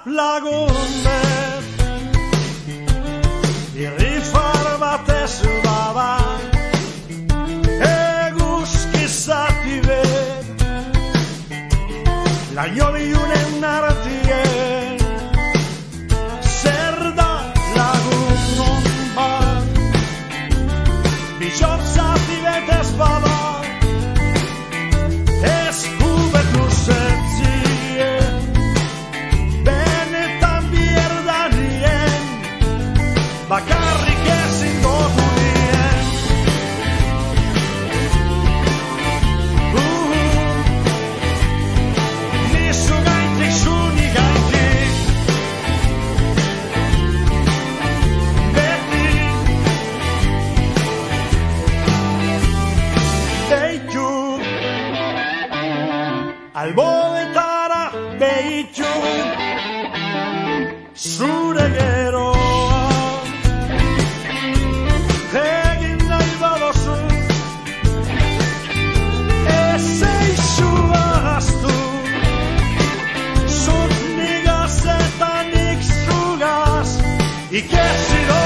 lagun bet, irrifar batez bada, eguzki zati bet, laino bilunen artien, zer da lagun non bat, bixot zati betez bada, eskubetu zentzien, benetan bierdanien, bakarrik ezin dotu nien. Nizu gaitik, zuni gaitik, beti deitu, alboetara behitu, zure geroa, egin nahi badozu, ez eixu ahaztu, zut nigaz eta nik zugaz, ikeziro